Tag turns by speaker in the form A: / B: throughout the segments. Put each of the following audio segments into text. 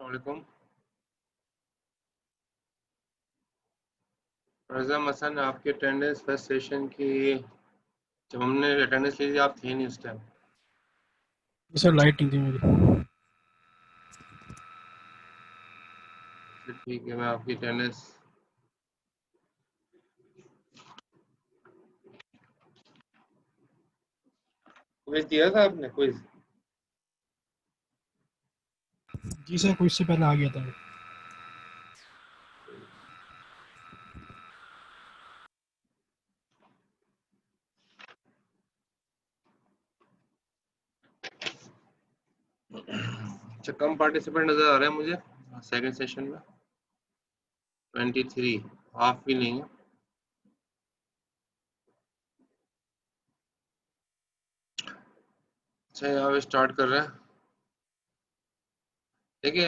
A: वालेकुम। रज़ा हसन, आपकी attendance first session की जब हमने अटेंडेंस ली थी आप थे नहीं उस टाइम।
B: सर लाइट नहीं थी मेरी।
A: ठीक है, मैं आपकी अटेंडेंस क्विज दिया था आपने क्विज।
B: जी सर, कुछ से पहले आ गया था।
A: अच्छा, कम पार्टिसिपेंट नज़र आ रहे हैं मुझे सेकंड सेशन में। 23, हाफ भी नहीं है। अच्छा, यहाँ पे स्टार्ट कर रहे हैं। देखिए,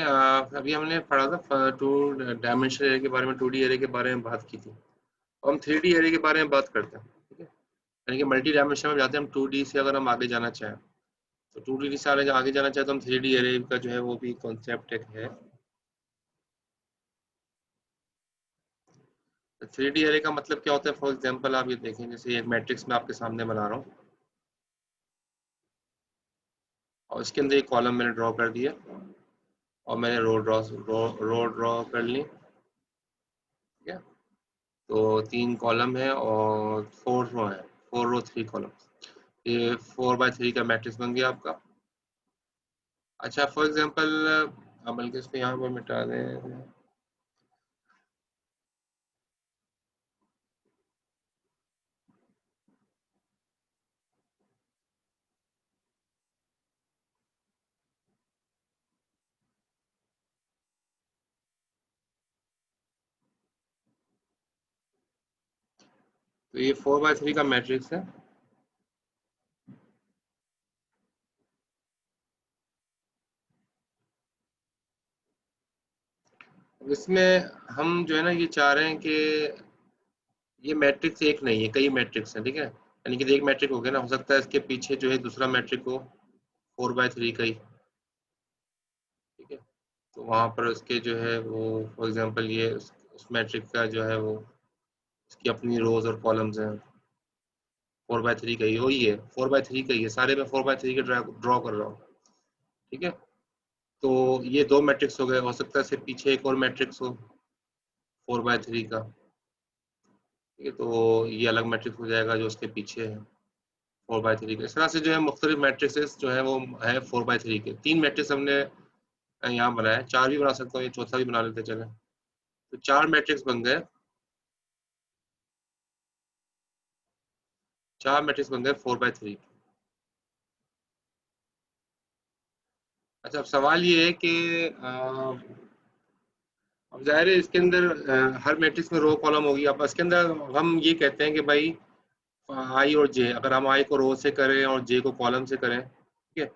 A: अभी हमने पढ़ा था टू डायमेंशनल एरे के बारे में, 2D एरे के बारे में बात की थी। अब हम 3D एरे के बारे में बात करते हैं। ठीक है, यानी कि मल्टी डायमेंशन में जाते हैं हम 2D से, अगर हम आगे जाना चाहें तो 2D से आगे जाना चाहे तो हम 3D एरे का जो है वो भी कॉन्सेप्ट एक है। 3D एरे का मतलब क्या होता है? फॉर एग्जांपल आप ये देखें, जैसे एक मैट्रिक्स में आपके सामने बना रहा हूँ और इसके अंदर एक कॉलम मैंने ड्रॉ कर दिया और मैंने रो ड्रॉ कर ली। ठीक है, तो 3 कॉलम है और 4 रो है। 4 रो 3 कॉलम, ये 4x3 का मैट्रिक्स बन गया आपका। अच्छा, फॉर एग्जांपल बल्कि इसको यहाँ पर मिटा दें। तो ये 4x3 का मैट्रिक्स है। इसमें हम जो है ना ये चाह रहे हैं कि ये मैट्रिक्स एक नहीं है, कई मैट्रिक्स हैं। ठीक है, यानी कि एक मैट्रिक हो गया ना, हो सकता है इसके पीछे जो है दूसरा मैट्रिक हो 4x3 का ही। ठीक है, तो वहां पर उसके जो है वो फॉर एग्जांपल ये उस मैट्रिक का जो है वो इसकी अपनी रोज और कॉलम्स हैं। 4x3 का ही वही है, 4x3 का ही है, सारे में 4x3 के ड्रॉ कर रहा हूँ। ठीक है, तो ये दो मैट्रिक्स हो गए, हो सकता है इसके पीछे एक और मैट्रिक्स हो 4x3 का। ठीक है, तो ये अलग मैट्रिक्स हो जाएगा जो उसके पीछे है 4x3 के। इस तरह से जो है मुख्तलिफ मैट्रिक्सेस जो है वो है 4x3 के। 3 मैट्रिक्स हमने यहाँ बनाया, 4 भी बना सकता हूँ, ये चौथा भी बना लेते चले। तो 4 मैट्रिक्स बन गए, 4 मैट्रिक्स बन गए 4x3। अच्छा, अब सवाल ये है कि अब जाहिर है इसके अंदर हर मैट्रिक्स में रो कॉलम होगी। अब इसके अंदर हम ये कहते हैं कि भाई आई और जे, अगर हम आई को रो से करें और जे को कॉलम से करें, ठीक है,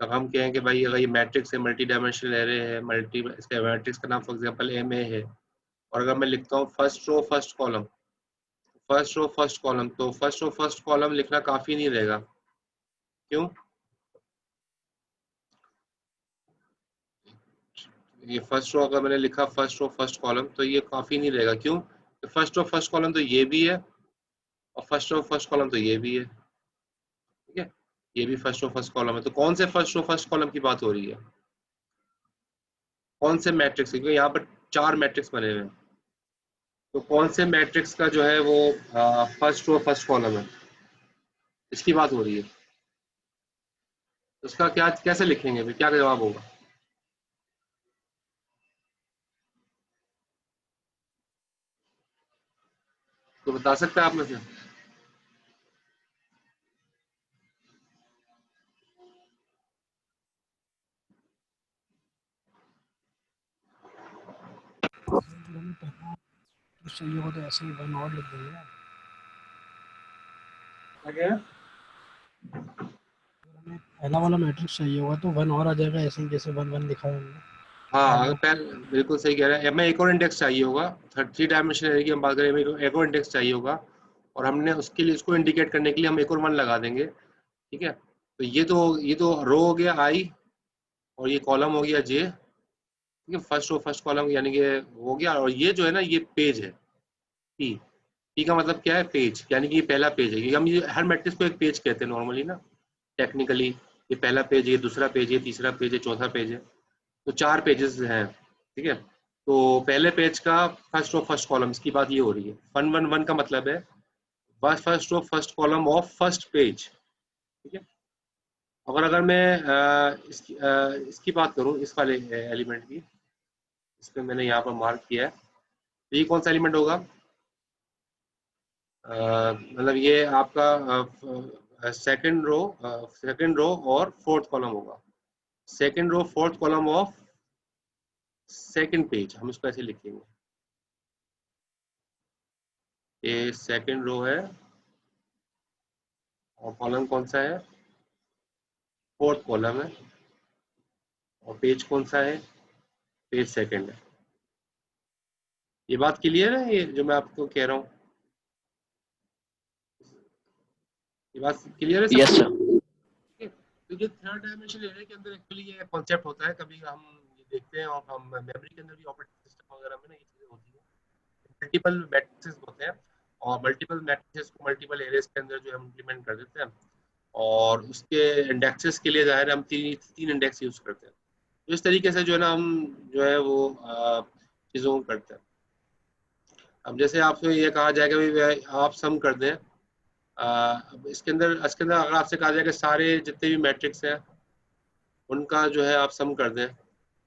A: तब हम कहें कि भाई अगर ये मैट्रिक्स है, मल्टी डायमेंशनल एरे है, मल्टी, इसका मैट्रिक्स का नाम फॉर एग्जांपल एम ए है, और अगर मैं लिखता हूँ first row first column, first row first column, तो फर्स्ट रो फर्स्ट कॉलम लिखना काफी नहीं रहेगा। क्यों? ये फर्स्ट रो अगर मैंने लिखा फर्स्ट रो फर्स्ट कॉलम तो ये काफी नहीं रहेगा। क्यों? फर्स्ट रो फर्स्ट कॉलम तो ये भी है और फर्स्ट रो फर्स्ट कॉलम तो ये भी है। ठीक है, ये भी फर्स्ट रो फर्स्ट कॉलम है, तो कौन से फर्स्ट रो फर्स्ट कॉलम की बात हो रही है? कौन से मैट्रिक्स? क्योंकि यहाँ पर 4 मैट्रिक्स बने हुए हैं, तो कौन से मैट्रिक्स का जो है वो फर्स्ट रो फर्स्ट कॉलम है, इसकी बात हो रही है। उसका क्या कैसे लिखेंगे फिर, क्या जवाब होगा? तो बता सकते हैं आप में से?
B: जब हमें पहला मैट्रिक्स चाहिए होगा तो ऐसे ही वन और लिख देंगे ना।
A: क्या?
B: अगर हमें पहला वाला मैट्रिक्स चाहिए होगा तो वन और आ जाएगा, ऐसे ही जैसे वन वन लिखा है हमने।
A: हाँ,
B: चार
A: अगर
B: रो।
A: बिल्कुल सही कह रहे हैं। हमें एक और इंडेक्स चाहिए होगा, 3 डायमेंशनल एरे की हम बात करें, हमें एक और इंडेक्स चाहिए होगा, और हमने उसके लिए, उसको इंडिकेट करने के लिए हम एक और 1 लगा देंगे। ठीक है, तो ये तो रो हो गया आई, और ये कॉलम हो गया जे, ठीक है, फर्स्ट रो फर्स्ट कॉलम यानी कि हो गया। और ये जो है ना ये पेज है, पी। पी का मतलब क्या है? पेज, यानी कि ये पहला पेज है। हम ये हर मैट्रिक्स को एक पेज कहते हैं नॉर्मली ना, टेक्निकली। ये पहला पेज, ये दूसरा पेज, ये तीसरा पेज, ये चौथा पेज है। तो 4 पेजेस हैं, ठीक है। तो पहले पेज का फर्स्ट रो फर्स्ट कॉलम की बात ये हो रही है। वन वन वन का मतलब है first row first column of first page, ठीक है। अगर मैं इसकी बात करूं, इस वाले एलिमेंट की, इस पे मैंने यहाँ पर मार्क किया है, तो ये कौन सा एलिमेंट होगा? मतलब ये आपका सेकंड रो और फोर्थ कॉलम होगा। Second row fourth column of second page, हम इसको ऐसे लिखेंगे। ये सेकंड रो है और कॉलम कौन सा है? फोर्थ कॉलम है। और पेज कौन सा है? पेज सेकंड है। ये बात क्लियर है, ये जो मैं आपको कह रहा हूँ, ये बात क्लियर है
B: यस
A: सबको?
B: सर।
A: तो ये थर्ड डायमेंशन एरे के अंदर एक्चुअली ये कॉन्सेप्ट होता है। कभी हम ये देखते हैं और हम मेमोरी के अंदर भी, ऑपरेटिंग सिस्टम वगैरह में ना ये चीजें होती हैं। मल्टीपल मैट्रिसेस होते हैं और मल्टीपल मैट्रिसेस को मल्टीपल एरेज के अंदर जो हम इम्प्लीमेंट कर देते हैं। और उसके इंडेक्सेस के लिए ज़ाहिर हम तीन इंडेक्स यूज करते हैं। तो इस तरीके से जो है ना हम जो है वो चीज़ों को करते हैं। अब जैसे आपसे ये कहा जाएगा भाई आप सम कर दें, अब इसके अंदर अगर आपसे कहा जाए कि सारे जितने भी मैट्रिक्स हैं उनका जो है आप सम कर दें।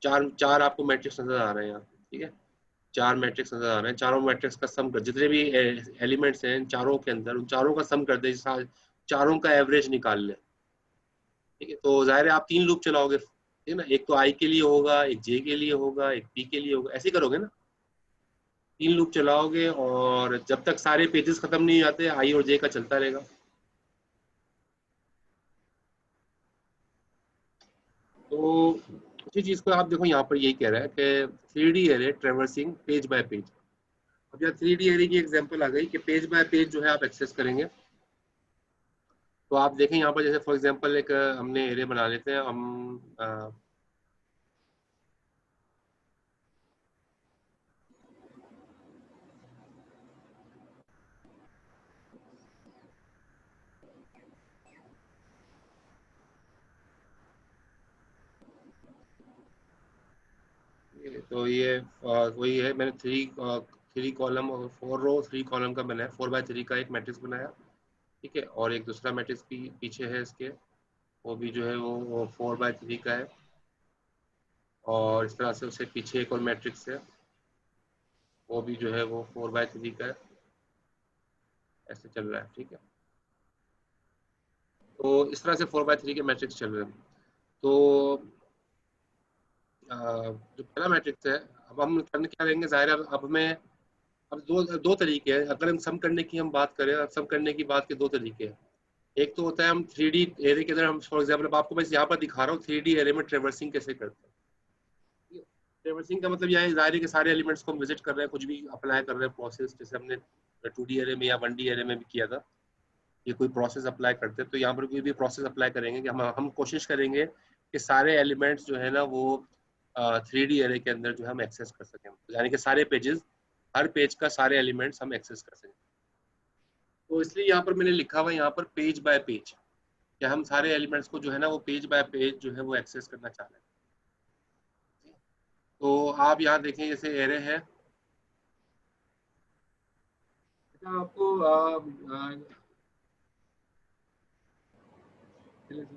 A: चार चार आपको मैट्रिक्स नजर आ रहे हैं यहाँ, ठीक है। 4 मैट्रिक्स नजर आ रहे हैं, चारों मैट्रिक्स का सम कर, जितने भी एलिमेंट्स हैं इन चारों के अंदर, उन चारों का सम कर दें, चारों का एवरेज निकाल लें, ठीक है। तो जाहिर है आप 3 लूप चलाओगे, ठीक है ना। एक तो आई के लिए होगा, एक जे के लिए होगा, एक पी के लिए होगा, ऐसे करोगे ना। 3 लूप चलाओगे और जब तक सारे पेजेस खत्म नहीं आते आई और जे का चलता रहेगा। तो उसी चीज को आप देखो यहाँ पर यही कह रहा है कि 3D array traversing page bye page. अब यहाँ 3D एरे की एग्जांपल आ गई कि पेज बाय पेज जो है आप एक्सेस करेंगे। तो आप देखें यहाँ पर, जैसे फॉर एग्जांपल एक हमने एरे बना लेते हैं हम, तो ये वही है, मैंने थ्री कॉलम और 4 रो 3 कॉलम का बनाया, 4x3 का एक मैट्रिक्स बनाया, ठीक है। और एक दूसरा मैट्रिक्स भी पीछे है इसके, वो भी जो है वो 4x3 का है। और इस तरह से उससे पीछे एक और मैट्रिक्स है, वो भी जो है वो 4x3 का है। ऐसे चल रहा है, ठीक है। तो इस तरह से 4x3 के मैट्रिक्स चल रहे हैं। तो जो पहला मैट्रिक्स है, अब हम करने क्या करेंगे, जाहिर है अब हमें, अब दो दो तरीके हैं। अगर हम सम करने की हम बात करें, सम करने की बात के दो तरीके हैं। एक तो होता है हम 3D एरे के अंदर, हम फॉर एग्जांपल अब आपको मैं यहाँ पर दिखा रहा हूँ 3D एरे में ट्रेवर्सिंग कैसे करते हैं। ट्रेवर्सिंग का मतलब यह है, जाहिर है कि सारे एलिमेंट्स को हम विजिट कर रहे हैं, कुछ भी अप्लाई कर रहे हैं प्रोसेस, जैसे हमने 2D एरे में या 1D एरे में भी किया था। ये कोई प्रोसेस अप्लाई करते हैं, तो यहाँ पर कोई भी प्रोसेस अप्लाई करेंगे कि हम कोशिश करेंगे कि सारे एलिमेंट्स जो है ना वो 3D एरे के अंदर जो है हम एक्सेस कर सकें, यानी कि सारे पेजेस, हर पेज का सारे एलिमेंट्स हम एक्सेस कर सकें। तो इसलिए यहाँ पर मैंने लिखा हुआ है यहाँ पर पेज बाय पेज, कि हम सारे एलिमेंट्स को जो है ना वो पेज बाय पेज जो है वो एक्सेस करना चाह रहे हैं। तो आप यहाँ देखें जैसे एरे है, अच्छा आपको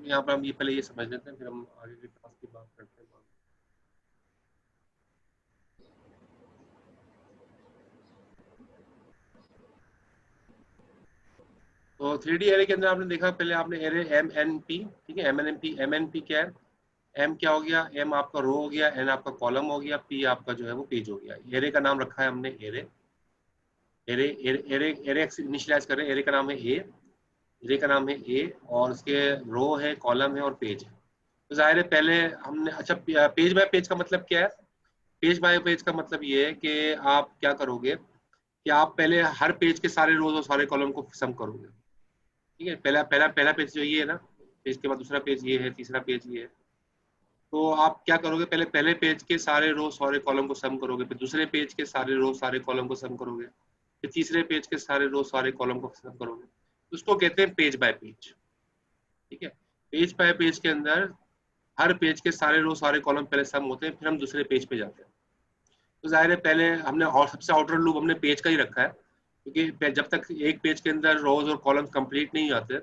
A: यहाँ पर हम ये पहले ये समझ लेते हैं, फिर हम आगे की क्लास की बात करते हैं। तो 3D एरे के अंदर आपने देखा, पहले आपने एरे एम एन पी, ठीक है। एम एन पी क्या है? एम क्या हो गया? एम आपका रो हो गया, एन आपका कॉलम हो गया, पी आपका जो है वो पेज हो गया। एरे का नाम रखा है हमने array. Array array array array initialize कर रहे हैं, एरे का नाम है ए, एरे का नाम है ए, और उसके रो है, कॉलम है और पेज है। तो जाहिर है पहले हमने, अच्छा पेज बाय पेज का मतलब क्या है? पेज बाय पेज का मतलब ये है कि आप क्या करोगे कि आप पहले हर पेज के सारे रोज और सारे कॉलम को सम करोगे, ठीक है। पहला पहला पहला पेज जो ये है ना, पेज के बाद दूसरा पेज ये है, तीसरा पेज ये है। तो आप क्या करोगे, पहले पेज के सारे रो सारे कॉलम को सम करोगे, फिर दूसरे पेज के सारे रो सारे कॉलम को सम करोगे, फिर तीसरे पेज के सारे रो सारे कॉलम को सम करोगे। उसको कहते हैं पेज बाय पेज। ठीक है, पेज बाय पेज के अंदर हर पेज के सारे रो सारे कॉलम पहले सम होते हैं, फिर हम दूसरे पेज पे जाते हैं। तो जाहिर है पहले हमने और सबसे आउटर लूप हमने पेज का ही रखा है, क्योंकि जब तक एक पेज के अंदर रोज और कॉलम कंप्लीट नहीं आते,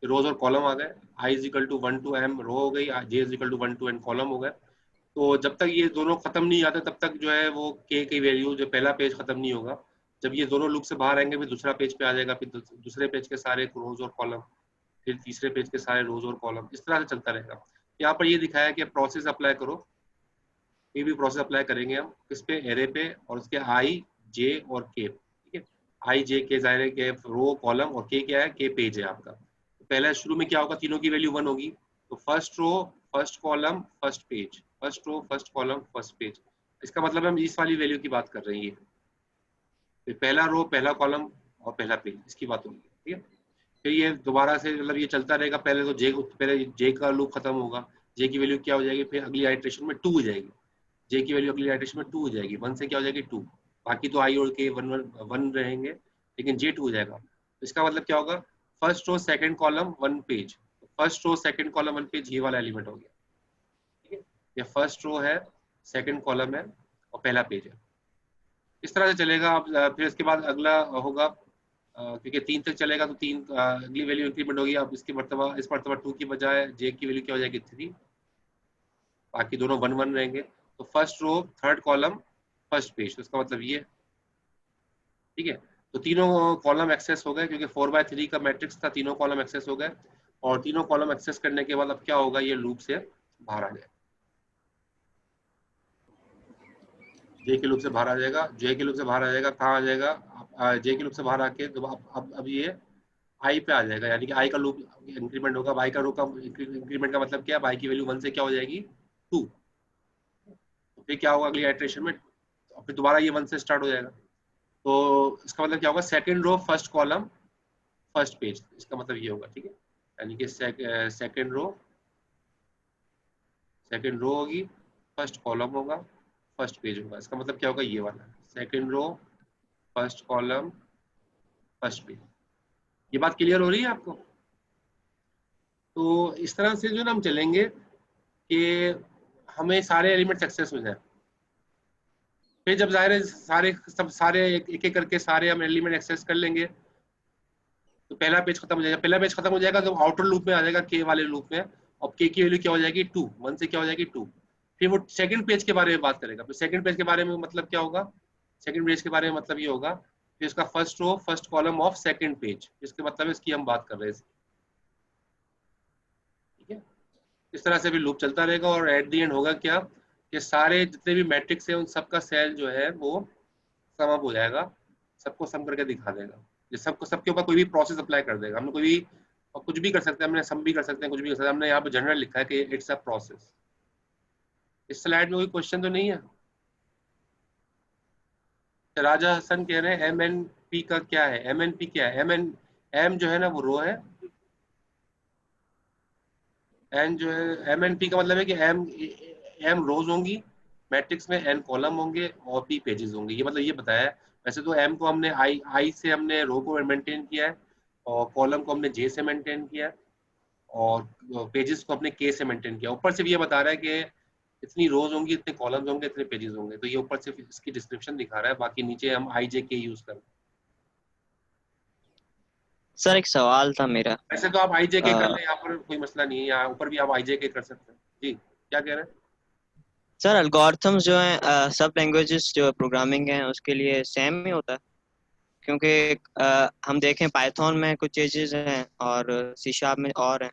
A: रोज और कॉलम आ गए, i is equal to 1 to m row हो गई, j is equal to 1 to n column हो गए, तो जब तक ये दोनों खत्म नहीं आते तब तक जो है वो k की वैल्यू जो पहला पेज खत्म नहीं होगा। जब ये दोनों लूप से बाहर आएंगे फिर दूसरा पेज पे आ जाएगा, फिर दूसरे पेज के सारे रोज और कॉलम, फिर तीसरे पेज के सारे रोज और कॉलम, इस तरह से चलता रहेगा। यहाँ पर ये दिखाया कि प्रोसेस अप्लाई करो, ये भी प्रोसेस अप्लाई करेंगे हम किस पे, एरे पे, और उसके आई जे और के। ठीक है, आई जे के जाहिर है के रो कॉलम, और के क्या है, के पेज है आपका। तो पहले शुरू में क्या होगा, तीनों की वैल्यू 1 होगी, तो first row first column first page, first row first column first page. इसका मतलब हम इस वाली वैल्यू की बात कर रहे हैं, ये पहला रो पहला कॉलम और पहला पेज, इसकी बात होगी। ठीक है, फिर ये दोबारा से मतलब ये चलता रहेगा, पहले जे का लूप खत्म होगा, जे की वैल्यू क्या हो जाएगी, फिर अगली आइट्रेशन में 2 हो जाएगी, जे की वैल्यू अगली आइट्रेशन में 2 हो जाएगी, 1 से क्या हो जाएगी 2, बाकी तो आई और के 1 रहेंगे, लेकिन जे 2 हो जाएगा। तो इसका मतलब क्या होगा, first row second column 1 page, first row second column 1 page, ये वाला एलिमेंट हो गया। ठीक है, ये फर्स्ट रो है, सेकंड कॉलम है और पहला पेज है, इस तरह से चलेगा। अब फिर इसके बाद अगला होगा, क्योंकि 3 तक चलेगा तो 3 अगली वैल्यू इंक्रीमेंट होगी। अब इसकी मर्तबा इस मर्तबा 2 की बजाय जे की वैल्यू क्या हो जाएगी 3, बाकी दोनों 1 1 रहेंगे। तो first row third column first page, तो इसका मतलब ये। ठीक है, तो तीनों कॉलम एक्सेस हो गए, क्योंकि 4/3 का मैट्रिक्स था, तीनों कॉलम एक्सेस हो गए, और तीनों कॉलम एक्सेस करने के बाद अब क्या होगा, ये लूप से बाहर आ जाएगा, जे के लूप से बाहर आ जाएगा, जे के लूप से बाहर आ जाएगा, कहाँ आ जाएगा, जे के लूप से बाहर आके तो अब ये आई पे आ जाएगा, यानी कि आई का लूप इंक्रीमेंट होगा। आई का लूप का इंक्रीमेंट का मतलब क्या है, आई की वैल्यू 1 से क्या हो जाएगी 2, तो फिर क्या होगा अगली आइट्रेशन में, तो फिर दोबारा ये 1 से स्टार्ट हो जाएगा। तो इसका मतलब क्या होगा, second row first column first page, इसका मतलब ये होगा। ठीक है, यानी कि सेकंड रो होगी, फर्स्ट कॉलम होगा, फर्स्ट पेज होगा, इसका मतलब क्या होगा, ये वाला second row first column first page. ये बात क्लियर हो रही है आपको? तो इस तरह से जो ना हम चलेंगे कि हमें सारे एलिमेंट्स एक्सेस हो जाए। फिर जब जाहिर है सारे एक एक करके सारे हम एलिमेंट एक्सेस कर लेंगे, तो पहला पेज खत्म हो जाएगा। पहला पेज खत्म हो जाएगा तो आउटर लूप में आ जाएगा, के वाले लूप में, और के की वैल्यू क्या हो जाएगी 2, 1 से क्या हो जाएगी 2। फिर वो सेकंड पेज के बारे में बात करेगा। फिर सेकंड पेज के बारे में मतलब क्या होगा, सेकंड पेज के बारे में मतलब ये होगा कि इसका first row first column of second page, इसके मतलब इसकी हम बात कर रहे हैं। ठीक है, इस तरह से भी लूप चलता रहेगा, और एट दी एंड होगा क्या कि सारे जितने भी मैट्रिक्स है उन सबका सेल जो है वो सम अप हो जाएगा, सबको सम करके दिखा देगा। ये सबको सबके ऊपर कोई भी प्रोसेस अप्लाई कर देगा। हमने कोई भी और कुछ भी कर सकते हैं, हमने सम भी कर सकते हैं, कुछ भी कर सकते हैं। हमने यहाँ पे जनरल लिखा है कि इट्स अ प्रोसेस। इस स्लाइड में कोई क्वेश्चन तो नहीं है? तो राजा हसन कह रहे हैं एम एन पी का क्या है, एम एन पी क्या है, एम जो है ना वो रो है, एन जो है एम एन पी का मतलब है कि एम रोज होंगी मैट्रिक्स में, एन कॉलम होंगे और पी पेजेस होंगे, ये मतलब ये बताया है। वैसे तो एम को हमने आई से हमने रो को मेंटेन किया है, और कॉलम को हमने जे से मेंटेन किया है, और पेजेस को अपने के से मेंटेन किया। ऊपर से भी ये बता रहा है कि इतनी रोज होंगी, इतने कॉलम्स होंगे, इतने पेजेस होंगे, तो ये ऊपर से इसकी डिस्क्रिप्शन दिखा रहा है, बाकी नीचे हम आई जे के यूज कर।
B: सर एक सवाल था मेरा।
A: वैसे तो आप आई जे के कर
B: अ,
A: लें, यहाँ पर कोई मसला नहीं है, यहाँ ऊपर भी आप आई जे के कर सकते हैं। जी क्या कह रहे हैं?
B: सर एल्गोरिथम्स जो हैं, सब लैंग्वेजेस जो प्रोग्रामिंग है उसके लिए सेम ही होता है? क्योंकि हम देखें पाइथन में कुछ चीजेस हैं और सी शार्प में और हैं,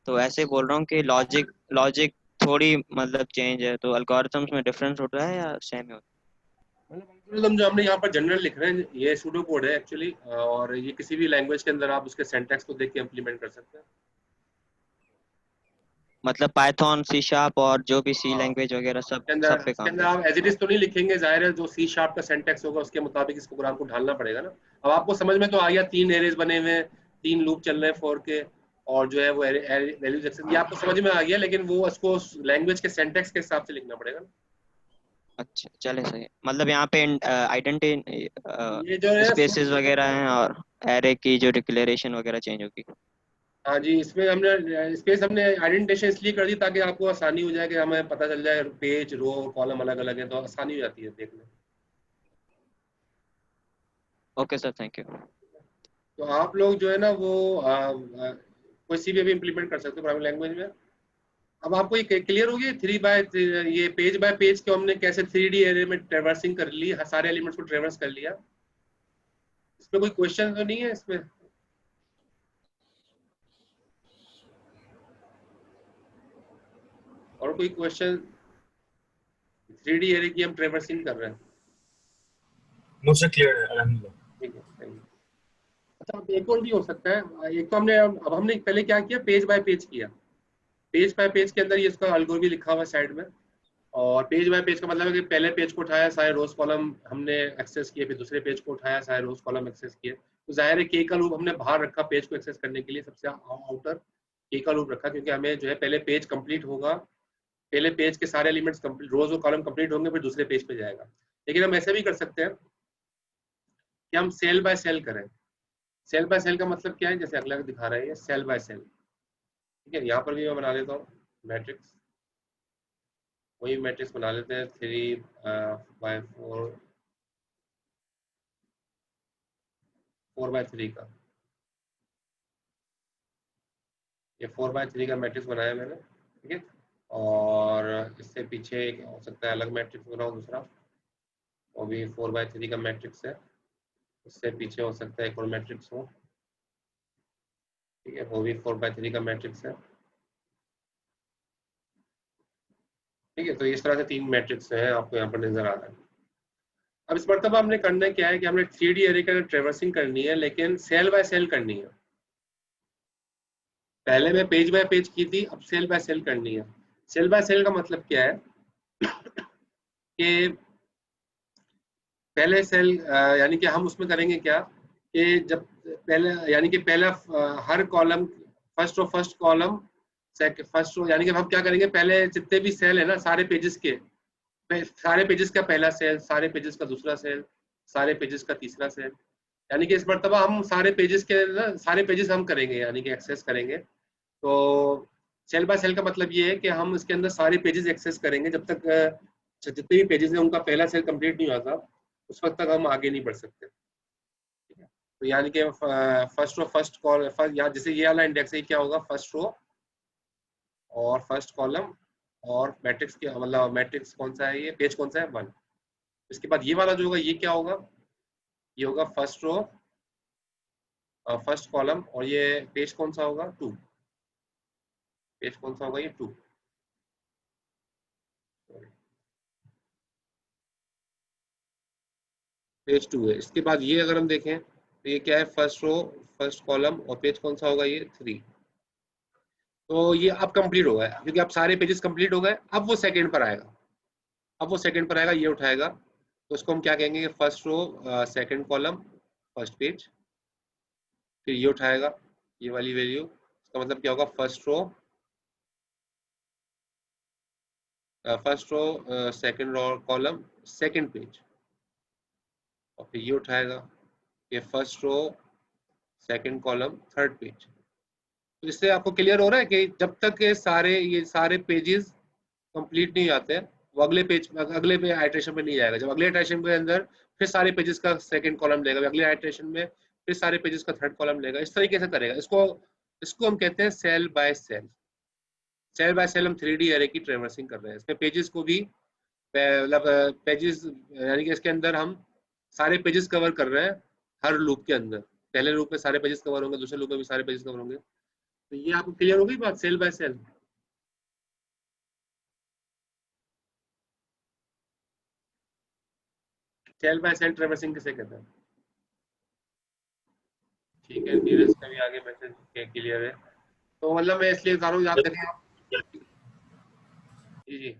B: तो ऐसे बोल रहा हूँ कि लॉजिक लॉजिक थोड़ी मतलब चेंज है, तो एल्गोरिथम्स में डिफरेंस होता है या सेम ही होता
A: मतलब एल्गोरिथम जो हमने यहाँ पर जनरल लिख रहे हैं, ये सूडो कोड है एक्चुअली, और ये किसी भी लैंग्वेज के अंदर आप उसके सिंटैक्स को देख के इम्प्लीमेंट कर सकते हैं।
B: है? मतलब पाइथन सी शार्प और जो भी सी
A: हाँ,
B: लैंग्वेज वगैरह सब सब पे
A: इसके
B: काम
A: अंदर
B: करता
A: आप एज इट इज तो नहीं लिखेंगे, जाहिर है जो सी शार्प का सिंटैक्स होगा उसके मुताबिक इस प्रोग्राम को ढालना पड़ेगा ना। अब आपको समझ में तो आ गया, 3 एरेज बने हुए हैं, 3 लूप चल रहे हैं फॉर के, और जो है वो वैल्यूज एक्सेस, ये आपको समझ में आ गया, लेकिन वो उसको लैंग्वेज के सिंटैक्स के हिसाब से लिखना पड़ेगा।
B: अच्छा चले सही, मतलब यहाँ पे आइडेंटिटी
A: ये जो है
B: स्पेसेस वगैरह हैं और एरे की जो डिक्लेरेशन वगैरह चेंज होगी।
A: हाँ जी, इसमें हमने स्पेस हमने आइडेंटिफिकेशन इसलिए कर दी ताकि आपको आसानी हो जाए कि हमें पता चल जाए पेज रो कॉलम अलग अलग है, तो आसानी हो जाती है देखने।
B: Okay sir, thank you.
A: तो आप लोग जो है ना वो कोई सी भी इम्प्लीमेंट कर सकते हो प्रोग्रामिंग लैंग्वेज में। अब आपको ये क्लियर हो गया ये पेज बाय पेज को हमने कैसे 3D एरे में ट्रेवर्सिंग कर ली, सारे एलिमेंट्स को ट्रेवर्स कर लिया। इसमें कोई क्वेश्चन तो नहीं है इसमें? और कोई क्वेश्चन? 3D एरे की हम ट्रेवर्सिंग कर रहे हैं।
C: नो सर, क्लियर है अल्हम्दुलिल्लाह।
A: ठीक है, थैंक यू। अच्छा, अब एक और भी हो सकता है। एक तो हमने अब हमने पहले क्या किया, पेज बाय पेज किया। पेज बाय पेज के अंदर ये इसका अल्गोरिथम लिखा हुआ है साइड में। और पेज बाय पेज का मतलब है कि पहले पेज को उठाया, सारे रोज कॉलम हमने एक्सेस किए, फिर दूसरे पेज को उठाया, सारे रोज कॉलम एक्सेस किए। तो जाहिर है के का लूप हमने बाहर रखा पेज को एक्सेस करने के लिए, सबसे आउटर के का लूप रखा, क्योंकि हमें जो है पहले पेज कंप्लीट होगा, पहले पेज के सारे एलिमेंट्स कंप्लीट, रोज और कॉलम कंप्लीट होंगे, फिर दूसरे पेज पे जाएगा। लेकिन हम ऐसे भी कर सकते हैं कि हम सेल बाय सेल करें। सेल बाय सेल का मतलब क्या है, जैसे अगला दिखा रहा है ये सेल बाय सेल। ठीक है, यहाँ पर भी मैं बना लेता हूँ मैट्रिक्स, वही मैट्रिक्स बना लेते हैं 3/4 4/3 का। ये 4/3 का मैट्रिक्स बनाया मैंने। ठीक है, और इससे पीछे एक हो सकता है अलग मैट्रिक्स बनाऊँ दूसरा, वो भी 4/3 का मैट्रिक्स है। उससे पीछे हो सकता है एक और मैट्रिक्स हो। ठीक है, वो भी 4/3 का मैट्रिक्स है। ठीक है, तो इस तरह से 3 मैट्रिक्स है, आपको यहाँ पर नजर आ रहा है। अब इस मरतबा हमने करना क्या है कि हमने 3D एरे का ट्रेवर्सिंग करनी है, लेकिन सेल बाय सेल करनी है। पहले मैं पेज बाय पेज की थी, अब सेल बाय सेल करनी है। सेल बाय सेल का मतलब क्या है कि पहले सेल यानी कि हम उसमें करेंगे क्या कि जब पहले यानी कि पहला हर column first column first row, यानी कि हम क्या करेंगे, पहले जितने भी सेल है ना सारे पेजेस के, सारे पेजेस का पहला सेल, सारे पेजेस का दूसरा सेल, सारे पेजेस का तीसरा सेल, यानी कि इस मरतबा हम सारे पेजेस के ना सारे पेजेस हम करेंगे, यानी कि एक्सेस करेंगे। तो सेल बाय सेल का मतलब ये है कि हम इसके अंदर सारे पेजेस एक्सेस करेंगे जब तक जितने भी पेजेस हैं उनका पहला सेल कंप्लीट नहीं होता, उस वक्त तक हम आगे नहीं बढ़ सकते। ठीक है, तो यानी कि फर्स्ट रो फर्स्ट कॉल या जैसे ये वाला इंडेक्स है, क्या होगा, फर्स्ट रो और फर्स्ट कॉलम, और मैट्रिक्स के मतलब मैट्रिक्स कौन सा है, ये पेज कौन सा है, 1। इसके बाद ये वाला जो होगा ये क्या होगा, ये होगा फर्स्ट रो फर्स्ट कॉलम, और ये पेज कौन सा होगा, 2। पेज कौन सा होगा, ये 2। पेज 2 है। इसके बाद ये अगर हम देखें तो ये क्या है, फर्स्ट रो फर्स्ट कॉलम, और पेज कौन सा होगा, ये 3। तो ये अब कंप्लीट हो गया, क्योंकि अब सारे पेजेस कंप्लीट हो गए। अब वो सेकंड पर आएगा, अब वो सेकंड पर आएगा, ये उठाएगा, तो उसको हम क्या कहेंगे, first row second column first page. फिर ये उठाएगा ये वाली वैल्यू, इसका मतलब क्या होगा, first row second row column second page. और फिर ये उठाएगा, ये first row second column third page. तो इससे आपको क्लियर हो रहा है कि जब तक ये सारे पेजेस कंप्लीट नहीं आते हैं, वो अगले पे आइटरेशन में नहीं जाएगा। जब अगले आइटरेशन के अंदर फिर सारे पेजेस का सेकंड कॉलम लेगा, अगले आइटरेशन में फिर सारे पेजेस का थर्ड कॉलम लेगा, इस तरीके से करेगा। इसको इसको हम कहते हैं cell by cell. Cell by cell हम 3D एरे की ट्रेवर्सिंग कर रहे हैं। इसमें पेजेस को भी मतलब पेजेस यानी कि इसके अंदर हम सारे पेजेस कवर कर रहे हैं हर लूप के अंदर। पहले लूप में सारे पेजेस कवर होंगे, दूसरे लूप में भी सारे पेजेस कवर होंगे। तो ये आपको क्लियर हो गई बात, cell by cell. Cell by cell traversing किसे कहते हैं? ठीक है, नीरज का भी आगे मैसेज क्लियर है। तो मतलब मैं इसलिए बता रहा हूँ, आप देखें आप। जी जी,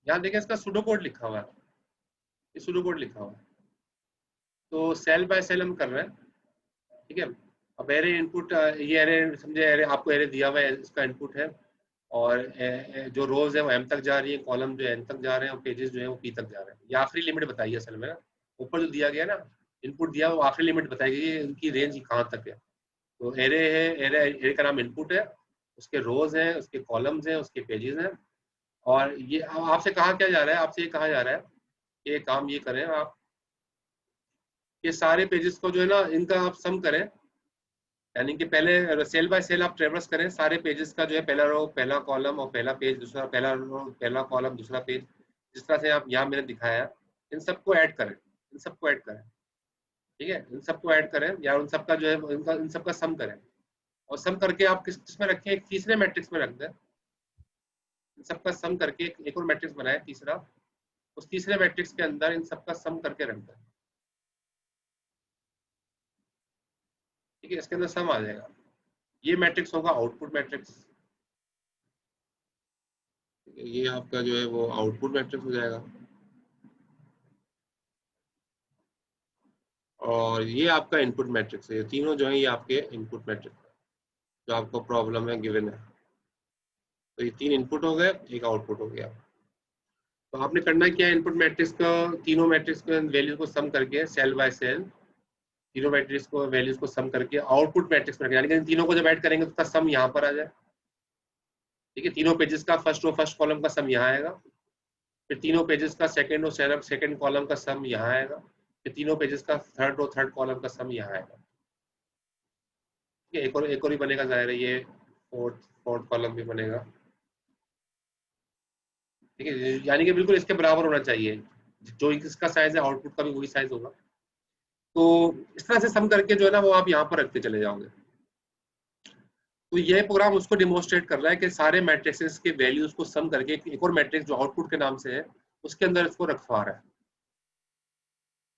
A: यहाँ देखें इसका सुडो कोड लिखा हुआ है, ये सुडो कोड लिखा हुआ है। तो सेल बाय सेल हम कर रहे हैं। ठीक है, अब एरे इनपुट, ये एरे समझे, एरे आपको एरे दिया हुआ है, इसका इनपुट है, और जो रोज है वो m तक जा रही है, कॉलम जो है n तक जा रहे हैं, और पेजेस जो है वो p तक जा रहे हैं। ये आखिरी लिमिट बताइए असल में ना, ऊपर जो दिया गया ना इनपुट दिया, वो आखिरी लिमिट बताएगी कि इनकी रेंज कहाँ तक है। तो एरे है, एरे का नाम इनपुट है, उसके रोज हैं, उसके कॉलम्स हैं, उसके पेजेस हैं। और ये आपसे कहा क्या जा रहा है, आपसे ये कहा जा रहा है कि ये काम ये करें आप, ये सारे पेजेस को जो है ना इनका आप सम करें, यानी कि पहले सेल बाय सेल आप ट्रेवर्स करें सारे पेजेस का, जो है पहला रो पहला कॉलम और पहला पेज, दूसरा पहला रो पहला कॉलम दूसरा पेज, जिस तरह से आप यहाँ मैंने दिखाया, इन सबको ऐड करें, इन सबको ऐड करें, ठीक है, इन सबको ऐड करें, या उन सबका जो है इनका इन सबका सम करें, और सम करके आप किस में रखें, एक तीसरे मैट्रिक्स में रख दें। इन सबका सम करके एक और मैट्रिक्स बनाए तीसरा, उस तीसरे मैट्रिक्स के अंदर इन सबका सम करके रख दें, ठीक है, इसके अंदर सम आ जाएगा। ये मैट्रिक्स होगा आउटपुट मैट्रिक्स, ये आपका जो है वो आउटपुट मैट्रिक्स हो जाएगा। और ये आपका इनपुट मैट्रिक्स है, ये तीनों जो है ये आपके इनपुट मैट्रिक्स जो आपको प्रॉब्लम है गिवन है। तो ये 3 इनपुट हो गए, एक आउटपुट हो गया। तो आपने करना क्या है, इनपुट मैट्रिक्स का तीनों मैट्रिक्स के वैल्यू को सम करके सेल बाय सेल तीनों मैट्रिक्स को वैल्यूज को सम करके आउटपुट मैट्रिक्स में, यानी कि इन तीनों को जब ऐड करेंगे तो उसका सम यहाँ पर आ जाए, ठीक है। तीनों पेजेस का फर्स्ट रो फर्स्ट कॉलम का सम यहाँ आएगा, फिर तीनों पेजेस का सेकंड रो सेकंड कॉलम का सम यहाँ आएगा, फिर तीनों पेजेस का थर्ड रो थर्ड कॉलम का सम यहाँ आएगा, ठीक है। एक और ही बनेगा, जाहिर है ये फोर्थ कॉलम भी बनेगा, ठीक है। यानी कि बिल्कुल इसके बराबर होना चाहिए, जो इसका साइज है आउटपुट का भी वही साइज होगा। तो इस तरह से सम करके जो है ना वो आप यहाँ पर रखते चले जाओगे। तो ये प्रोग्राम उसको डिमोन्स्ट्रेट कर रहा है कि सारे मैट्रिक्सेस के वैल्यूज को सम करके एक और मैट्रिक्स जो आउटपुट के नाम से है उसके अंदर इसको रखवा रहा है।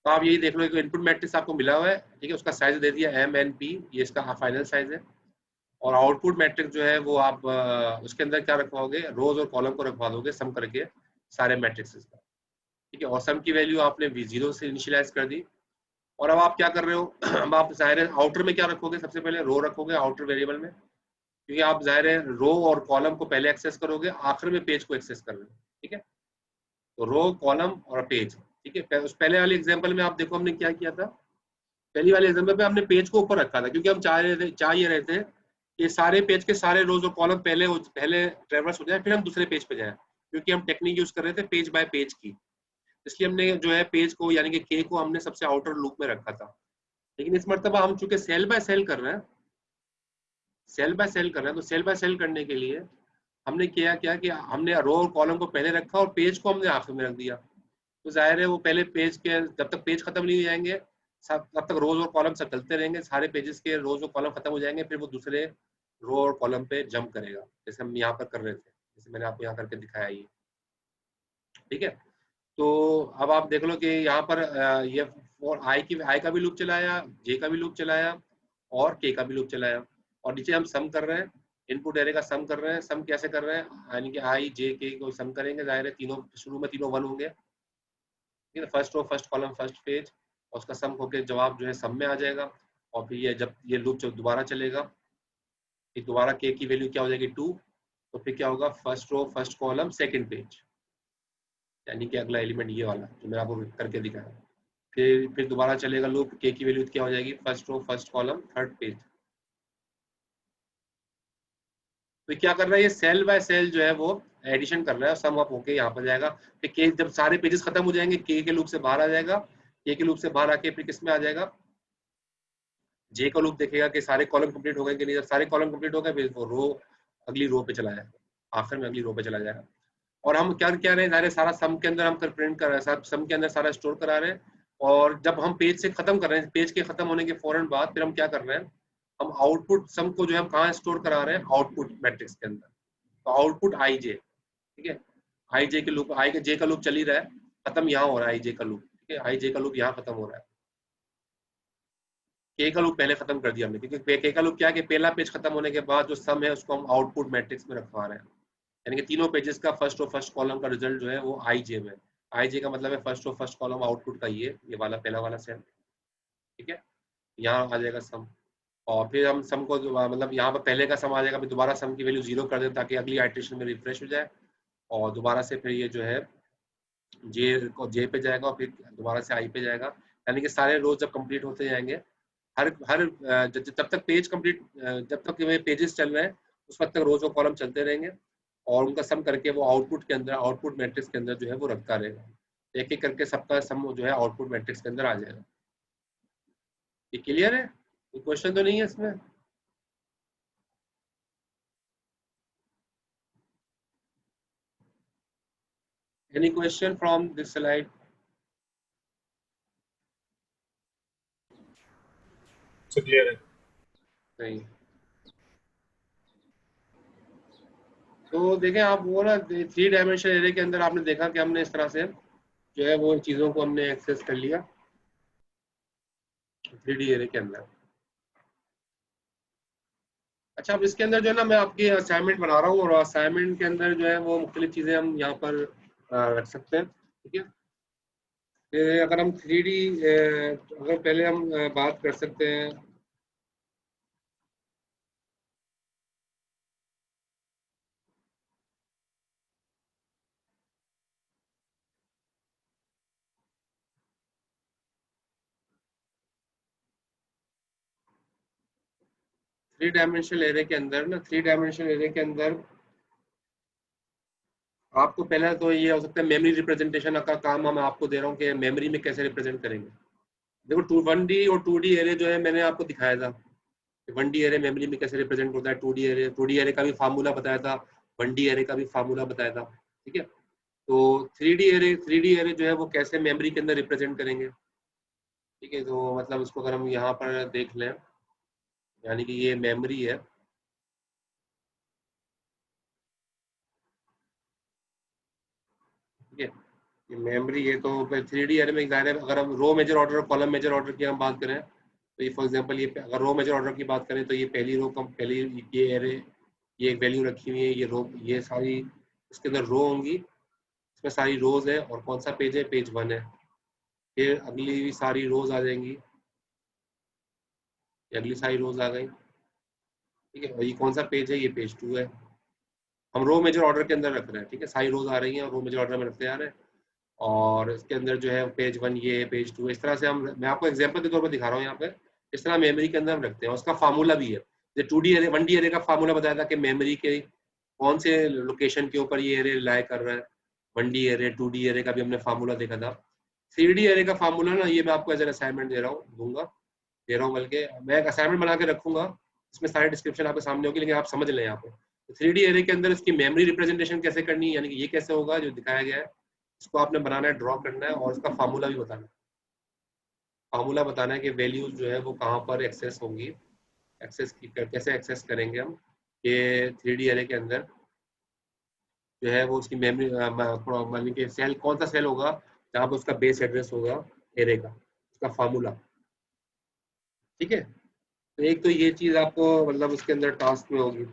A: तो आप यही देख लो, एक इनपुट मैट्रिक्स आपको मिला हुआ है, ठीक है, उसका साइज दे दिया MNP, ये इसका फाइनल साइज है। और आउटपुट मैट्रिक्स जो है वो आप उसके अंदर क्या रखवाओगे, रोज और कॉलम को रखवा दोगे सम करके सारे मैट्रिक्सेस का, ठीक है। और सम की वैल्यू आपने V0 से इनिशियलाइज कर दी। और अब आप क्या कर रहे हो अब आप जाहिर है आउटर में क्या रखोगे, सबसे पहले रो रखोगे आउटर वेरिएबल में, क्योंकि आप जाहिर है रो और कॉलम को पहले एक्सेस करोगे, आखिर में पेज को एक्सेस कर रहे हो, ठीक है। तो रो कॉलम और पेज, ठीक है। उस पहले वाले एग्जांपल में आप देखो हमने क्या किया था, पहली वाले एग्जांपल में हमने पेज को ऊपर रखा था, क्योंकि हम चाह ये रहे थे कि सारे पेज के सारे रोज और कॉलम पहले ट्रेवर्स हो जाए, फिर हम दूसरे पेज पे जाए, क्योंकि हम टेक्निक यूज कर रहे थे पेज बाय पेज की। इसलिए हमने जो है पेज को यानी कि के को हमने सबसे आउटर लूप में रखा था। लेकिन इस मरतबा हम चूंकि सेल बाय सेल कर रहे हैं, तो सेल बाय सेल करने के लिए हमने किया क्या कि हमने रो और कॉलम को पहले रखा और पेज को हमने आखिर में रख दिया। तो जाहिर है वो पहले पेज के जब तक पेज खत्म नहीं हो जाएंगे तब तक रोज और कॉलम सब चलते रहेंगे, सारे पेजेस के रोज और कॉलम खत्म हो जाएंगे, फिर वो दूसरे रो और कॉलम पे जंप करेगा, जैसे हम यहाँ पर कर रहे थे, जैसे मैंने आपको यहाँ करके दिखाया ये, ठीक है। तो अब आप देख लो कि यहाँ पर ये और आई का भी लूप चलाया, जे का भी लूप चलाया और के का भी लूप चलाया, और नीचे हम सम कर रहे हैं, इनपुट एरे का सम कर रहे हैं। सम कैसे कर रहे हैं, यानी कि आई जे के को सम करेंगे, जाहिर है तीनों शुरू में तीनों 1 होंगे, ठीक है। First row first column first page, और उसका सम होकर जवाब जो है सम में आ जाएगा। और फिर ये जब ये लूप जब दोबारा चलेगा, फिर दोबारा के की वैल्यू क्या हो जाएगी 2, तो फिर क्या होगा first row first column second page, यानी कि अगला एलिमेंट ये वाला जो मैंने आपको करके दिखाया। फिर दोबारा चलेगा लूप, के की वैल्यू क्या हो जाएगी first row first column third page. तो क्या कर रहा है ये सेल बाय सेल जो है वो एडिशन कर रहा है, सम अप होके यहाँ पर जाएगा। फिर के जब सारे पेजेस खत्म हो जाएंगे के लूप से बाहर आ जाएगा, के लूप से बाहर आके फिर किस में आ जाएगा, जे का लूप देखेगा कि सारे कॉलम कंप्लीट हो गए कि नहीं। जब सारे कॉलम कंप्लीट हो गए फिर वो रो अगली रो पे चला जाएगा, आखिर में अगली रो पे चला जाएगा। और हम क्या क्या रहे हैं, सारा सम के अंदर हम प्रिंट कर रहे हैं, सम के अंदर सारा स्टोर करा रहे हैं। और जब हम पेज से खत्म कर रहे हैं, पेज के खत्म होने के फौरन बाद फिर हम क्या कर रहे हैं, हम आउटपुट सम को जो है हम कहाँ स्टोर करा रहे हैं, आउटपुट मैट्रिक्स के अंदर। तो आउटपुट आई जे, ठीक है, आई जे के लूप, आई के जे का लूप चल ही रहा है, खत्म यहाँ हो रहा है आई जे का लूप, ठीक है, आई जे का लूप यहाँ खत्म हो रहा है। के का लूप पहले खत्म कर दिया हमने, क्योंकि के का लूप क्या है कि पहला पेज खत्म होने के बाद जो सम है उसको हम आउटपुट मैट्रिक्स में रखवा रहे हैं, यानी कि तीनों पेजेस का फर्स्ट और फर्स्ट कॉलम का रिजल्ट जो है वो आई जे में। आई जे का मतलब है फर्स्ट और फर्स्ट कॉलम आउटपुट का ये वाला पहला वाला सेल, ठीक है, यहाँ आ जाएगा सम। और फिर हम सम को मतलब यहाँ पर पहले का सम आ जाएगा, फिर दोबारा सम की वैल्यू 0 कर दें ताकि अगली आइट्रेशन में रिफ्रेश हो जाए, और दोबारा से फिर ये जो है जे पे जाएगा और फिर दोबारा से आई पे जाएगा। यानी कि सारे रोज जब कंप्लीट होते जाएंगे, हर हर जब तक पेज कंप्लीट, जब तक पेजेस चल रहे हैं उस वक्त तक रोज और कॉलम चलते रहेंगे, और उनका सम करके वो आउटपुट के अंदर, आउटपुट मैट्रिक्स के अंदर जो है वो रखता रहेगा। एक एक करके सबका सम जो है आउटपुट मैट्रिक्स के अंदर आ जाएगा। ये क्लियर है? कोई क्वेश्चन तो नहीं है इसमें? Any question from this slide?
C: So clear है।
A: नहीं। तो देखें आप, वो ना 3 डायमेंशनल एरे के अंदर आपने देखा कि हमने इस तरह से जो है वो चीज़ों को हमने एक्सेस कर लिया 3D एरे के अंदर। अच्छा, अब इसके अंदर जो है ना मैं आपकी असाइनमेंट बना रहा हूँ, और असाइनमेंट के अंदर जो है वो मुख्तलिफ चीज़ें हम यहाँ पर रख सकते हैं। ठीक है, अगर हम 3D, अगर पहले हम बात कर सकते हैं, थ्री डायमेंशनल एरे के अंदर ना, 3 डायमेंशनल एरे के अंदर आपको पहला तो ये हो सकता है मेमोरी रिप्रेजेंटेशन का काम हम आपको दे रहा हूँ कि मेमोरी में कैसे रिप्रेजेंट करेंगे। देखो 1D और 2D एरे जो है मैंने आपको दिखाया था, 1D एरे मेमोरी में कैसे रिप्रेजेंट होता है, 2D एरे का भी फार्मूला बताया था, 1D एरे का भी फार्मूला बताया था। ठीक है, तो 3D एरे जो है वो कैसे मेमोरी के अंदर रिप्रेजेंट करेंगे। ठीक है, तो मतलब उसको अगर हम यहाँ पर देख लें, यानी कि ये मेमोरी है। ठीक है, ये मेमोरी है, तो 3D एरे में ज़ाहिर है अगर हम रो मेजर ऑर्डर और कॉलम मेजर ऑर्डर की हम बात करें, तो ये फॉर एग्जांपल, ये अगर रो मेजर ऑर्डर की बात करें तो ये पहली रो कम, पहली ये एरे, ये एक वैल्यू रखी हुई है, ये रो, ये सारी इसके अंदर रो होंगी, इसमें सारी रोज है, और कौन सा पेज है, पेज 1 है। फिर अगली भी सारी रोज आ जाएंगी, ये अगली सारी रोज आ गई। ठीक है, और ये कौन सा पेज है, ये पेज 2 है। हम रो मेजर ऑर्डर के अंदर रख रहे हैं। ठीक है, सारी रोज आ रही हैं और रो मेजर ऑर्डर में रखते जा रहे हैं, और इसके अंदर जो है पेज 1 ये है, पेज 2, इस तरह से हम, मैं आपको एग्जांपल के तौर पर दिखा रहा हूँ यहाँ पे, इस तरह मेमोरी के अंदर हम रखते हैं। उसका फार्मूला भी है, जो 2D एरे 1D एरे का फार्मूला बताया था कि मेमोरी के कौन से लोकेशन के ऊपर ये एरे लाए कर रहा है। 1D एरे 2D एरे का भी हमने फार्मूला देखा था। 3D एरे का फार्मूला ना, ये मैं आपको एज एन असाइनमेंट दे रहा हूँ, दे रहा हूँ, बल्कि मैं एक असाइनमेंट बना के रखूंगा, इसमें सारे डिस्क्रिप्शन आपके सामने होगी, लेकिन आप समझ लें यहाँ पे। तो 3D एरे के अंदर इसकी मेमोरी रिप्रेजेंटेशन कैसे करनी है, यानी कि ये कैसे होगा जो दिखाया गया है, इसको आपने बनाना है, ड्रॉ करना है, और इसका फार्मूला भी बताना है। फार्मूला बताना है कि वैल्यूज जो है वो कहाँ पर एक्सेस होंगी, एक्सेस की कैसे एक्सेस करेंगे हम ये 3D एरे के अंदर जो है वो उसकी मेमोरी, मानी कि सेल, कौन सा सेल होगा जहाँ पर उसका बेस एड्रेस होगा एरे का, उसका फार्मूला। ठीक है, तो एक तो ये चीज़ आपको मतलब उसके अंदर टास्क में होगी।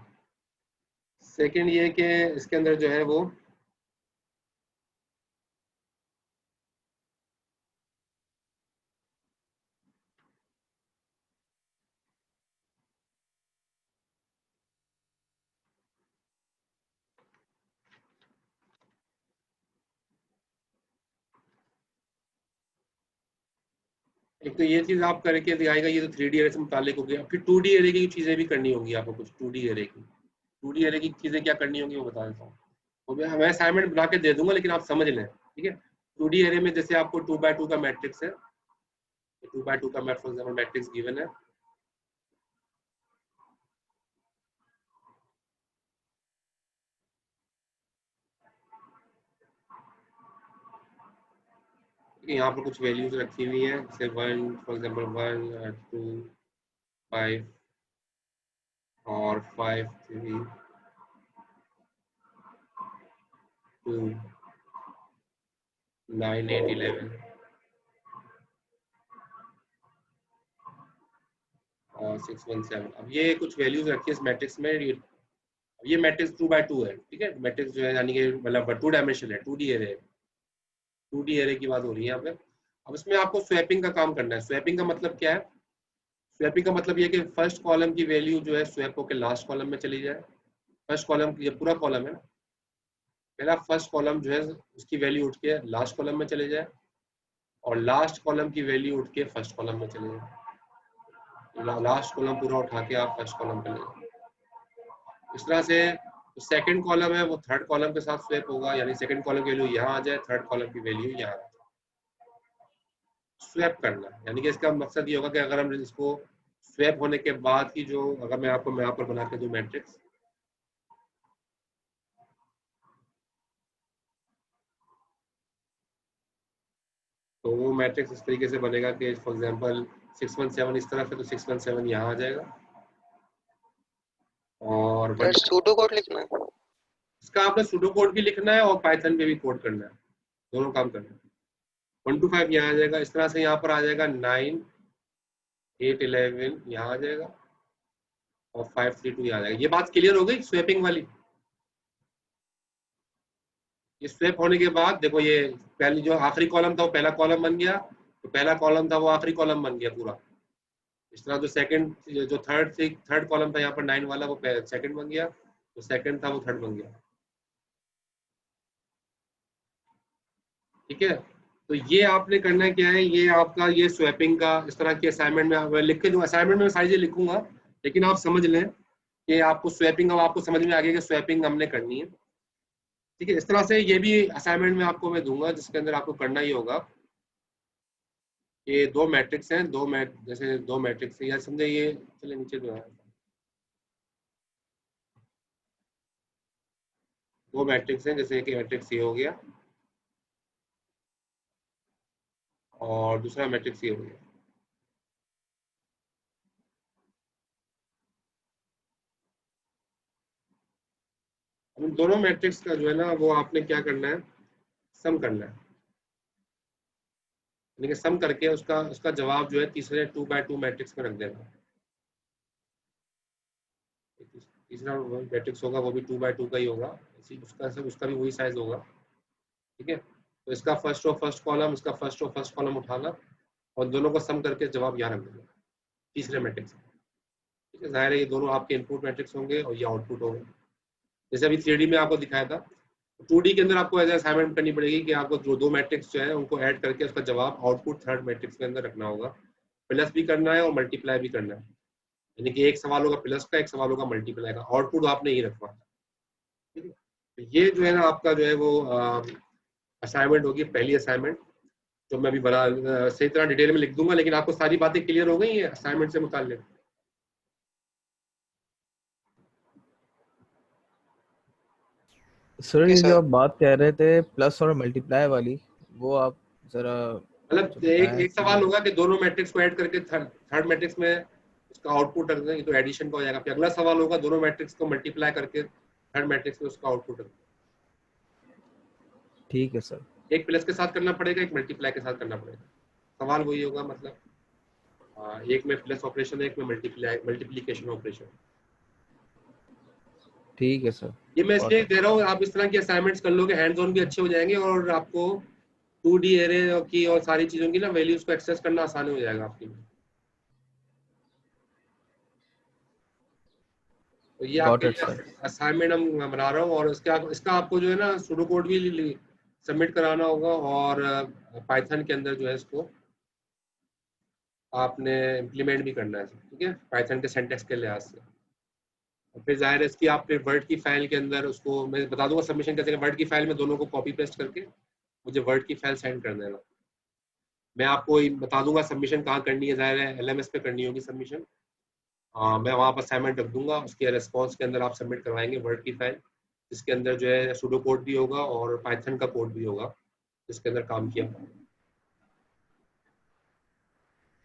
A: सेकंड ये कि इसके अंदर जो है वो एक तो ये चीज़ आप करके दिखाएगा, ये तो 3D एरे से मुतालिक हो गया। फिर 2D एरे की चीज़ें भी करनी होंगी आपको, कुछ 2D एरे की, 2D एरे की चीज़ें क्या करनी होंगी वो बता देता हूँ। तो मैं असाइनमेंट बना के दे दूंगा, लेकिन आप समझ लें। ठीक है, 2D एरे में जैसे आपको 2x2 का मैट्रिक्स है, 2x2 का फॉर एग्जाम्पल मैट्रिक्स गिवन है, यहाँ पर कुछ वैल्यूज रखी हुई हैं, जैसे 1 फॉर एग्जाम्पल 1 2 5 और 5 3 2 9 8 11 और 6 1 7। अब ये कुछ वैल्यूज रखी है इस मैट्रिक्स में। ये मैट्रिक्स 2x2 है। ठीक है, मैट्रिक्स जो है यानी कि मतलब 2 डायमेंशन है, 2D एरे, 2D एरे की बात हो रही है यहाँ पे। अब इसमें आपको स्वैपिंग का काम करना है। स्वैपिंग का मतलब क्या है? स्वैपिंग का मतलब ये कि फर्स्ट कॉलम की वैल्यू जो है स्वैप होकर लास्ट कॉलम में चली जाए। फर्स्ट कॉलम, ये पूरा कॉलम है ना, पहला फर्स्ट कॉलम जो है उसकी वैल्यू उठ के लास्ट कॉलम में चले जाए, और लास्ट कॉलम की वैल्यू उठ के फर्स्ट कॉलम में चले जाए। लास्ट कॉलम पूरा उठा के आप फर्स्ट कॉलम पे ले जाए। इस तरह से सेकंड कॉलम है वो थर्ड कॉलम के साथ स्वैप होगा, यानी सेकंड कॉलम की वैल्यू यहाँ आ जाए, थर्ड कॉलम की वैल्यू यहाँ आ जाए। स्वैप करना यानी कि इसका मकसद ये होगा कि अगर हम इसको स्वैप होने के बाद की जो, अगर मैं आपको यहाँ पर बना के दूं मैट्रिक्स, तो वो मैट्रिक्स इस तरीके से बनेगा कि फॉर एग्जांपल 617 इस तरफ है तो 617 यहाँ आ जाएगा, और
D: सूडो कोड लिखना है।
A: इसका आपने सूडो कोड भी लिखना है और पाइथन पे भी कोड करना है, दोनों काम करना है। 1 to 5 यहाँ आ जाएगा, इस तरह से यहाँ पर आ जाएगा 9 8 11 यहाँ आ जाएगा, और 5 3 2 यहाँ आ जाएगा। ये बात क्लियर हो गई स्वैपिंग वाली। ये स्वैप होने के बाद देखो, ये पहले जो आखिरी कॉलम था वो पहला कॉलम बन गया, तो पहला कॉलम था वो आखिरी कॉलम बन गया पूरा। इस तरह जो सेकंड, जो थर्ड कॉलम था यहाँ पर 9 वाला, वो सेकंड बन गया, तो सेकंड था वो थर्ड बन गया। ठीक है, तो ये आपने करना क्या है, ये आपका ये स्वैपिंग का इस तरह की असाइनमेंट में लिख के दूँ। असाइनमेंट में सारी चीजें लिखूंगा, लेकिन आप समझ लें कि आपको स्वैपिंग, अब आपको समझ में आ गया कि स्वैपिंग हमने करनी है। ठीक है, इस तरह से ये भी असाइनमेंट में आपको मैं दूंगा, जिसके अंदर आपको करना ही होगा। ये दो मैट्रिक्स हैं, जैसे दो मैट्रिक्स है, या समझे ये, चले नीचे जो है दो मैट्रिक्स हैं, जैसे कि मैट्रिक्स ये हो गया और दूसरा मैट्रिक्स ये हो गया। उन दोनों मैट्रिक्स का जो है ना, वो आपने क्या करना है, सम करना है। यानी कि सम करके उसका जवाब जो है तीसरे 2x2 मैट्रिक्स में रख देना। तीसरा मैट्रिक्स होगा वो भी 2x2 का ही होगा, उसका भी वही साइज होगा। ठीक है, तो इसका फर्स्ट कॉलम, इसका फर्स्ट कॉलम उठाना और दोनों को सम करके जवाब यहाँ रख देना तीसरे मैट्रिक्स में। ठीक है, जाहिर है ये दोनों आपके इनपुट मैट्रिक्स होंगे और ये आउटपुट होंगे। जैसे अभी 3D में आपको दिखाया था, 2D के अंदर आपको ऐसा असाइनमेंट करनी पड़ेगी कि आपको जो दो मैट्रिक्स जो है उनको ऐड करके उसका जवाब आउटपुट थर्ड मैट्रिक्स के अंदर रखना होगा। प्लस भी करना है और मल्टीप्लाई भी करना है, यानी कि एक सवाल होगा प्लस का, एक सवाल होगा मल्टीप्लाई का, आउटपुट आपने ही रखना। ठीक है, तो ये जो है ना आपका जो है वो असाइनमेंट होगी, पहली असाइनमेंट, जो मैं अभी बड़ा सही तरह डिटेल में लिख दूंगा, लेकिन आपको सारी बातें क्लियर हो गई है असाइनमेंट से मुताल्लिक।
E: सर, ये जो आप बात कह रहे थे प्लस और मल्टीप्लाई वाली, वो आप जरा
A: मतलब एक सवाल होगा कि दोनों मैट्रिक्स को ऐड करके थर्ड मैट्रिक्स में उसका आउटपुट रख दें, तो एडिशन का हो जाएगा। फिर अगला सवाल होगा दोनों मैट्रिक्स को मल्टीप्लाई करके थर्ड मैट्रिक्स में उसका आउटपुट रख दें।
E: ठीक है सर,
A: एक प्लस के साथ करना पड़ेगा, एक मल्टीप्लाई के साथ करना पड़ेगा, सवाल वही होगा। मतलब एक में प्लस ऑपरेशन है, एक में मल्टीप्लीकेशन ऑपरेशन।
E: ठीक है सर।
A: ये मैं इसलिए दे रहा हूँ, आप इस तरह की असाइनमेंट्स कर लोगे, हैंड्स ऑन भी अच्छे हो जाएंगे और आपको 2D एरे की और सारी चीजों की ना वैल्यूज को एक्सेस करना आसान हो जाएगा आपके लिए। तो ये आपके असाइनमेंट हम बना रहा हूँ, और इसका आपको जो है ना सूडो कोड भी सबमिट कराना होगा, और पाइथन के अंदर जो है इसको आपने इम्प्लीमेंट भी करना है। ठीक है, पाइथन के सिंटैक्स के लिहाज से। फिर जाहिर है इसकी आप फिर वर्ड की फाइल के अंदर, उसको मैं बता दूंगा सबमिशन कैसे, वर्ड की फाइल में दोनों को कॉपी पेस्ट करके मुझे वर्ड की फाइल सेंड कर देना। मैं आपको बता दूंगा सबमिशन कहाँ करनी है, जाहिर है LMS पे करनी होगी सबमिशन। मैं वहाँ पर असाइनमेंट रख दूंगा, उसके रिस्पॉन्स के अंदर आप सबमिट करवाएंगे वर्ड की फाइल, जिसके अंदर जो है सूडो कोड भी होगा और पाइथन का कोड भी होगा जिसके अंदर काम किया।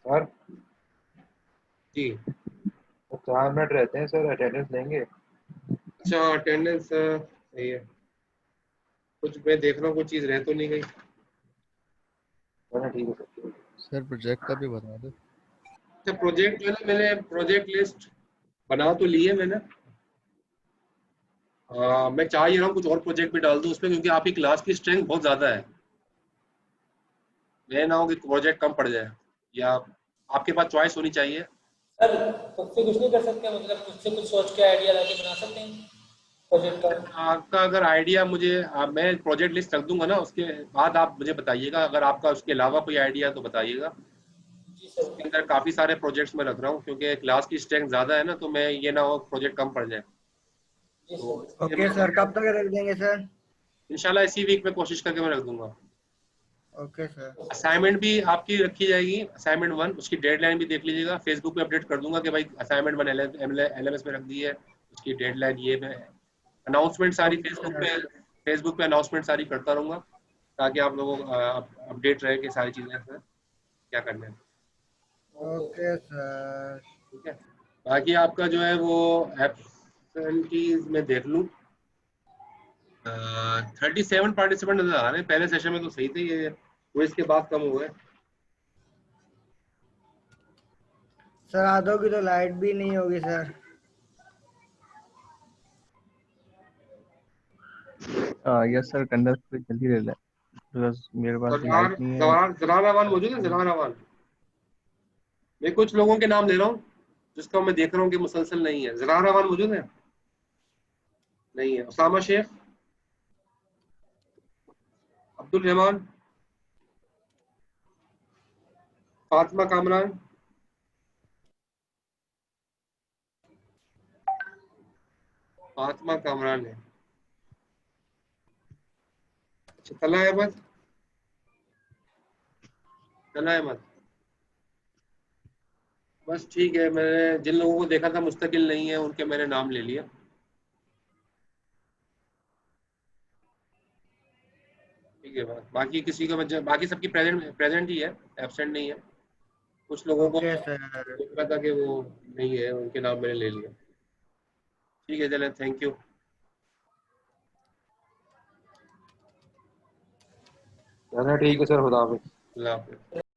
F: सर
A: जी
F: 4 मिनट रहते हैं सर, अटेंडेंस लेंगे?
A: अच्छा, अटेंडेंस सही है। कुछ मैं देख रहा हूँ कुछ चीज़ रह तो नहीं गई।
F: ठीक है
G: सर, प्रोजेक्ट का भी बता दो।
A: अच्छा, प्रोजेक्ट जो है ना, मैंने प्रोजेक्ट लिस्ट बना तो ली है मैंने। मैं चाह ही रहा हूँ कुछ और प्रोजेक्ट भी डाल दूँ उसमें, क्योंकि आपकी क्लास की स्ट्रेंथ बहुत ज़्यादा है। ये ना हो कि प्रोजेक्ट कम पड़ जाए, या आपके पास चॉइस होनी चाहिए
D: सर खुद से कुछ नहीं कर सकते, मतलब खुद से कुछ सोच के आइडिया लाके बना सकते हैं प्रोजेक्ट का?
A: आपका अगर आइडिया मैं प्रोजेक्ट लिस्ट रख दूंगा ना, उसके बाद आप मुझे बताइएगा, अगर आपका उसके अलावा कोई आइडिया तो बताइएगा।
D: जी सर।
A: इसके अंदर काफ़ी सारे प्रोजेक्ट्स मैं रख रहा हूँ, क्योंकि क्लास की स्ट्रेंथ ज़्यादा है ना, तो मैं ये ना हो प्रोजेक्ट कम पड़ जाए।
D: जी
A: तो
D: सर।
A: इसलिए
H: ओके
A: मैं
H: सर, कब तक रख देंगे सर?
A: इंशाल्लाह इसी वीक में कोशिश करके मैं रख दूंगा।
H: Okay sir.
A: असाइनमेंट भी आपकी रखी जाएगी, असाइनमेंट 1, उसकी डेडलाइन भी देख लीजिएगा। फेसबुक पे अपडेट कर दूंगा कि भाई असाइनमेंट 1 LMS में रख दी है, उसकी डेडलाइन ये है। अनाउंसमेंट सारी
H: ओके
A: फेसबुक पे अनाउंसमेंट सारी करता रहूंगा, ताकि आप लोगों को अपडेट रहे कि सारी चीज़ें क्या करना है।
H: Okay sir.
A: ठीक है, बाकी आपका जो है वो एब्सेंटीज में देख लूँ, 37 पार्टिसिपेंट नजर आ रहे हैं। पहले सेशन में तो सही थे, ये क्विज के बाद कम हुए।
H: सर आधों की तो लाइट भी नहीं होगी सर।
E: यस सर, कंडक्ट पे जल्दी ले लें, बिकॉज मेरे पास
A: जरार
E: लाइट नहीं है।
A: जरार जरार अवान मौजूद है? जरार अवान, मैं कुछ लोगों के नाम ले रहा हूँ जिसका मैं देख रहा हूँ कि मुसलसल नहीं है। जरार अवान मौजूद है? नहीं है। उसामा शेख, अब्दुल रहमान, फातिमा कामरान, फातिमा कामरान है। अच्छा, तला अहमद, तला अहमद, बस ठीक है। मैंने जिन लोगों को देखा था मुस्तकिल नहीं है, उनके मैंने नाम ले लिया। ठीक है, बाकी किसी को बाकी सबकी प्रेजेंट ही है, एब्सेंट नहीं है। कुछ लोगों को
H: ओके सर।
A: देख रहा था कि वो नहीं है, उनके नाम मैंने ले लिया। ठीक है, चलें, थैंक यू।
F: चलो ठीक है सर, खुदा हाफिज़।
A: अल्लाह हाफिज़।